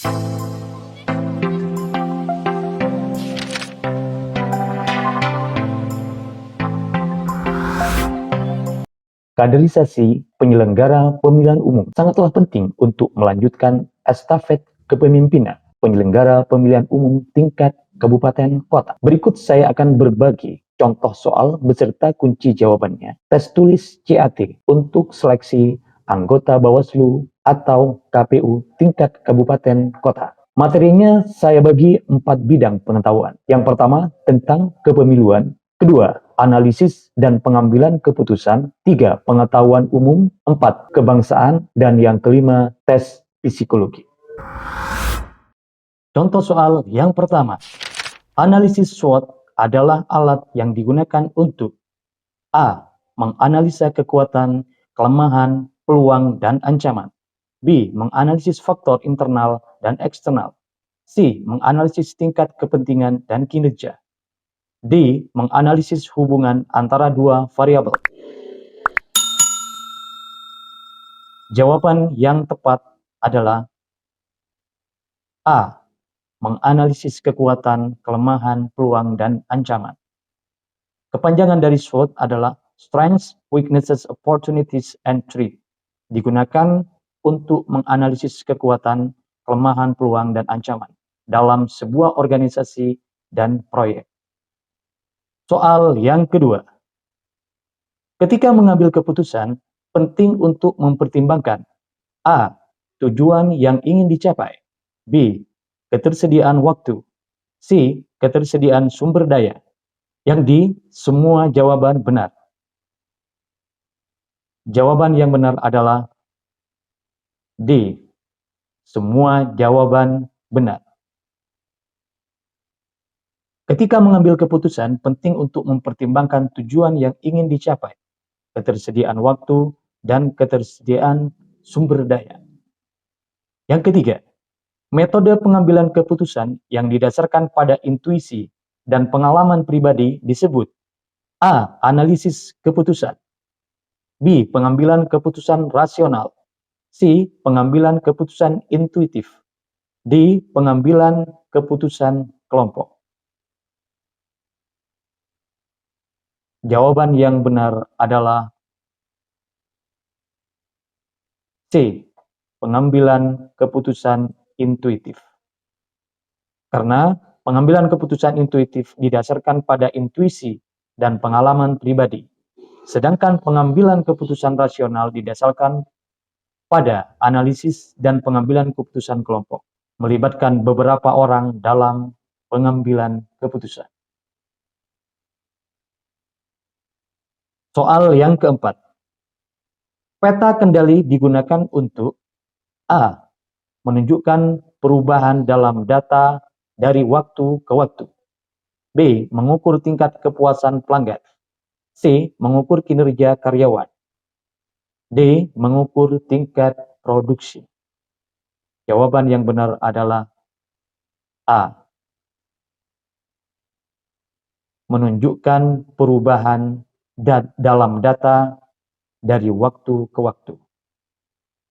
Kaderisasi penyelenggara pemilihan umum sangatlah penting untuk melanjutkan estafet kepemimpinan penyelenggara pemilihan umum tingkat kabupaten kota. Berikut saya akan berbagi contoh soal beserta kunci jawabannya. Tes tulis CAT untuk seleksi anggota Bawaslu atau KPU tingkat kabupaten kota. Materinya saya bagi 4 bidang pengetahuan. Yang pertama, tentang kepemiluan. Kedua, analisis dan pengambilan keputusan. 3, pengetahuan umum. 4, kebangsaan. Dan yang kelima, tes psikologi. Contoh soal yang pertama. Analisis SWOT adalah alat yang digunakan untuk A. Menganalisa kekuatan, kelemahan, peluang, dan ancaman. B. Menganalisis faktor internal dan eksternal. C. Menganalisis tingkat kepentingan dan kinerja. D. Menganalisis hubungan antara dua variabel. Jawaban yang tepat adalah A. Menganalisis kekuatan, kelemahan, peluang, dan ancaman. Kepanjangan dari SWOT adalah Strengths, Weaknesses, Opportunities, and Threat. Digunakan untuk menganalisis kekuatan, kelemahan, peluang, dan ancaman dalam sebuah organisasi dan proyek. Soal yang kedua. Ketika mengambil keputusan, penting untuk mempertimbangkan A. Tujuan yang ingin dicapai. B. Ketersediaan waktu. C. Ketersediaan sumber daya. Yang D. Semua jawaban benar. Jawaban yang benar adalah D. Semua jawaban benar. Ketika mengambil keputusan, penting untuk mempertimbangkan tujuan yang ingin dicapai, ketersediaan waktu, dan ketersediaan sumber daya. Yang ketiga, metode pengambilan keputusan yang didasarkan pada intuisi dan pengalaman pribadi disebut A. Analisis keputusan. B. Pengambilan keputusan rasional. C. Pengambilan keputusan intuitif. D. Pengambilan keputusan kelompok. Jawaban yang benar adalah C. Pengambilan keputusan intuitif. Karena pengambilan keputusan intuitif didasarkan pada intuisi dan pengalaman pribadi. Sedangkan pengambilan keputusan rasional didasarkan pada analisis dan pengambilan keputusan kelompok, melibatkan beberapa orang dalam pengambilan keputusan. Soal yang keempat. Peta kendali digunakan untuk A. Menunjukkan perubahan dalam data dari waktu ke waktu. B. Mengukur tingkat kepuasan pelanggan. C. Mengukur kinerja karyawan. D. Mengukur tingkat produksi. Jawaban yang benar adalah A. Menunjukkan perubahan dalam data dari waktu ke waktu.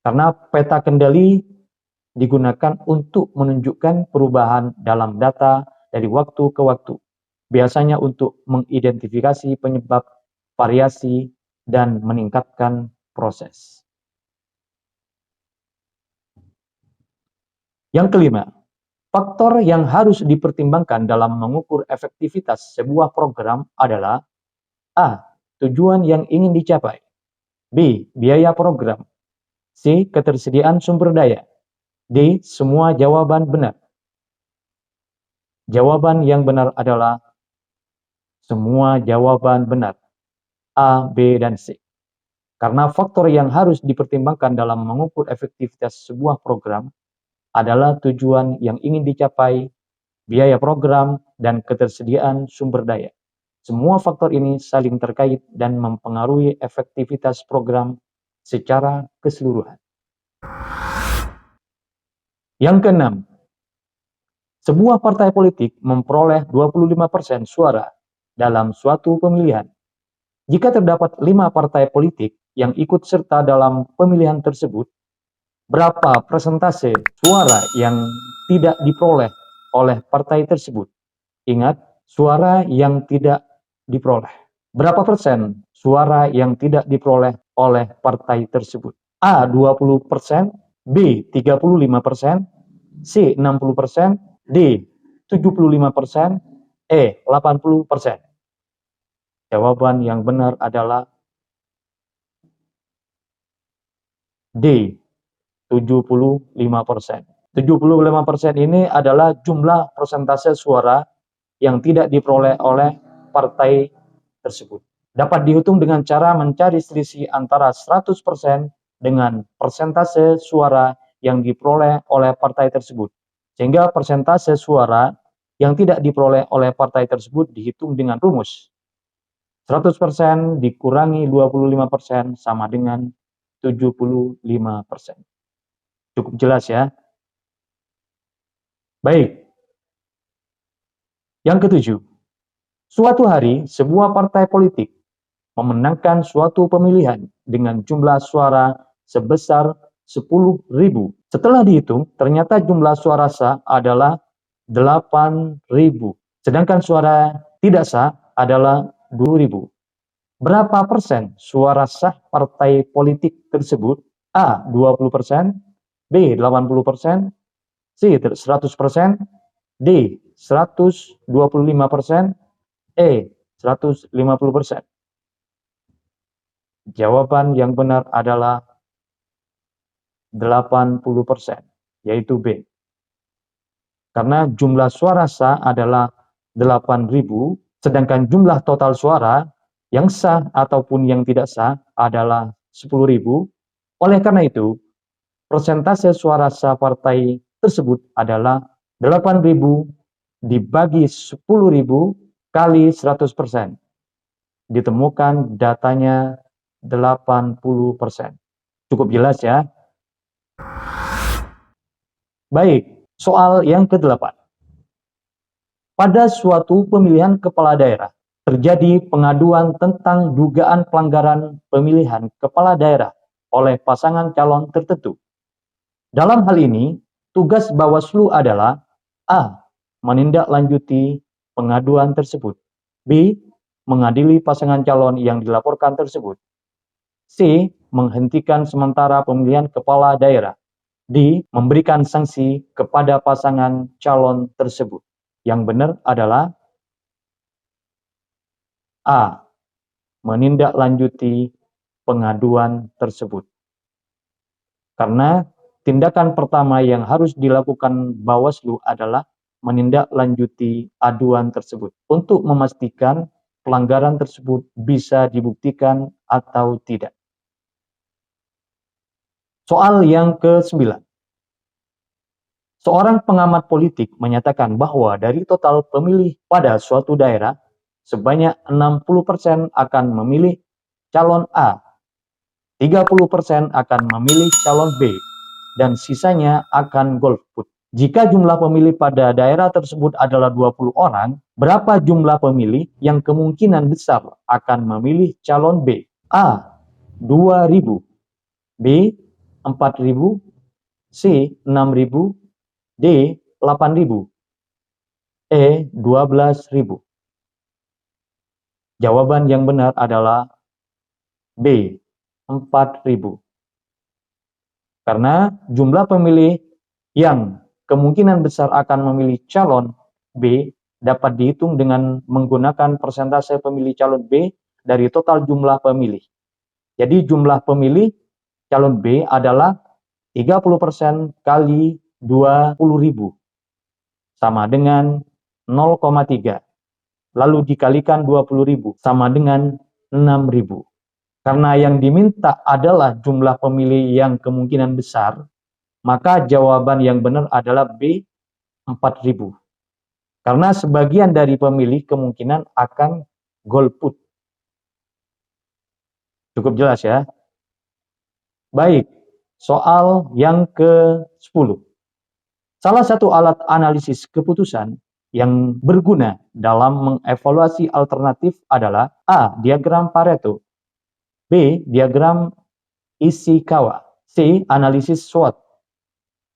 Karena peta kendali digunakan untuk menunjukkan perubahan dalam data dari waktu ke waktu. Biasanya untuk mengidentifikasi penyebab variasi dan meningkatkan proses. Yang kelima, faktor yang harus dipertimbangkan dalam mengukur efektivitas sebuah program adalah A. Tujuan yang ingin dicapai. B. Biaya program. C. Ketersediaan sumber daya. D. Semua jawaban benar. Jawaban yang benar adalah semua jawaban benar. A, B, dan C. Karena faktor yang harus dipertimbangkan dalam mengukur efektivitas sebuah program adalah tujuan yang ingin dicapai, biaya program, dan ketersediaan sumber daya. Semua faktor ini saling terkait dan mempengaruhi efektivitas program secara keseluruhan. Yang keenam, sebuah partai politik memperoleh 25% suara dalam suatu pemilihan. Jika terdapat 5 partai politik yang ikut serta dalam pemilihan tersebut, Berapa persentase suara yang tidak diperoleh oleh partai tersebut? Ingat, suara yang tidak diperoleh. Berapa persen suara yang tidak diperoleh oleh partai tersebut? A. 20%, B. 35%, C. 60%, D. 75%, E. 80%. Jawaban yang benar adalah D. 75%. 75% ini adalah jumlah persentase suara yang tidak diperoleh oleh partai tersebut. Dapat dihitung dengan cara mencari selisih antara 100% dengan persentase suara yang diperoleh oleh partai tersebut. Sehingga persentase suara yang tidak diperoleh oleh partai tersebut dihitung dengan rumus. 100% dikurangi 25% sama dengan 75%. Cukup jelas ya? Baik. Yang ketujuh, suatu hari sebuah partai politik memenangkan suatu pemilihan dengan jumlah suara sebesar 10.000. Setelah dihitung, ternyata jumlah suara sah adalah 8.000. Sedangkan suara tidak sah adalah 2.000. Berapa persen suara sah partai politik tersebut? A. 20%, B. 80%, C. 100%, D. 125%, E. 150%. Jawaban yang benar adalah 80%, yaitu B. Karena jumlah suara sah adalah 8.000, sedangkan jumlah total suara yang sah ataupun yang tidak sah adalah 10.000. Oleh karena itu, persentase suara sah partai tersebut adalah 8.000 dibagi 10.000 kali 100%. Ditemukan datanya 80%. Cukup jelas ya? Baik, soal yang ke-8. Pada suatu pemilihan kepala daerah, terjadi pengaduan tentang dugaan pelanggaran pemilihan kepala daerah oleh pasangan calon tertentu. Dalam hal ini, tugas Bawaslu adalah A. Menindaklanjuti pengaduan tersebut, B. Mengadili pasangan calon yang dilaporkan tersebut, C. Menghentikan sementara pemilihan kepala daerah, D. Memberikan sanksi kepada pasangan calon tersebut. Yang benar adalah A. Menindaklanjuti pengaduan tersebut. Karena tindakan pertama yang harus dilakukan Bawaslu adalah menindaklanjuti aduan tersebut untuk memastikan pelanggaran tersebut bisa dibuktikan atau tidak. Soal yang ke-9. Seorang pengamat politik menyatakan bahwa dari total pemilih pada suatu daerah, sebanyak 60% akan memilih calon A, 30% akan memilih calon B, dan sisanya akan golput. Jika jumlah pemilih pada daerah tersebut adalah 20 orang, berapa jumlah pemilih yang kemungkinan besar akan memilih calon B? A. 2.000, B. 4.000, C. 6.000, D. 8.000, E. 12.000. Jawaban yang benar adalah B. 4.000. Karena jumlah pemilih yang kemungkinan besar akan memilih calon B dapat dihitung dengan menggunakan persentase pemilih calon B dari total jumlah pemilih. Jadi jumlah pemilih calon B adalah 30% kali 20.000 sama dengan 0,3. Lalu dikalikan 20.000 sama dengan 6.000. Karena yang diminta adalah jumlah pemilih yang kemungkinan besar, maka jawaban yang benar adalah B, 4.000. Karena sebagian dari pemilih kemungkinan akan golput. Cukup jelas ya? Baik, soal yang ke-10. Salah satu alat analisis keputusan yang berguna dalam mengevaluasi alternatif adalah A. Diagram Pareto, B. Diagram Ishikawa, C. Analisis SWOT,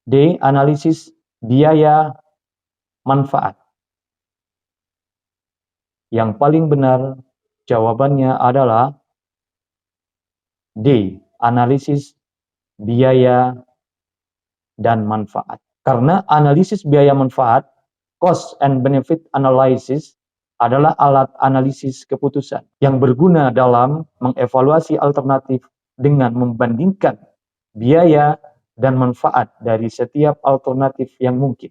D. Analisis biaya manfaat. Yang paling benar jawabannya adalah D. Analisis biaya dan manfaat. Karena analisis biaya manfaat, cost and benefit analysis, adalah alat analisis keputusan yang berguna dalam mengevaluasi alternatif dengan membandingkan biaya dan manfaat dari setiap alternatif yang mungkin.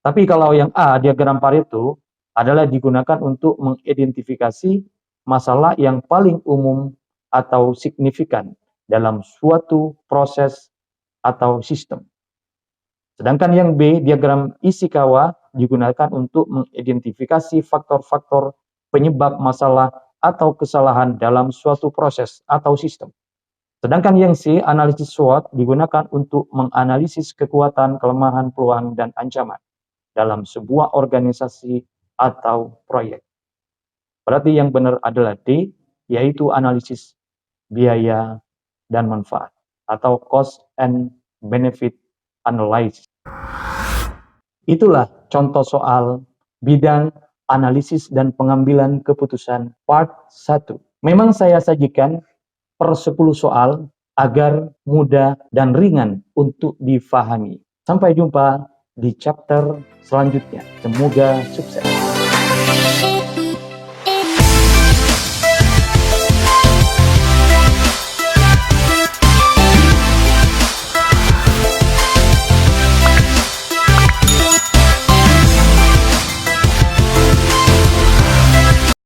Tapi kalau yang A, diagram Pareto, adalah digunakan untuk mengidentifikasi masalah yang paling umum atau signifikan dalam suatu proses atau sistem. Sedangkan yang B, diagram Ishikawa, digunakan untuk mengidentifikasi faktor-faktor penyebab masalah atau kesalahan dalam suatu proses atau sistem. Sedangkan yang C, analisis SWOT, digunakan untuk menganalisis kekuatan, kelemahan, peluang, dan ancaman dalam sebuah organisasi atau proyek. Berarti yang benar adalah D, yaitu analisis biaya dan manfaat atau cost and benefit analysis. Itulah contoh soal bidang analisis dan pengambilan keputusan part 1. Memang saya sajikan per 10 soal agar mudah dan ringan untuk difahami. Sampai jumpa di chapter selanjutnya. Semoga sukses.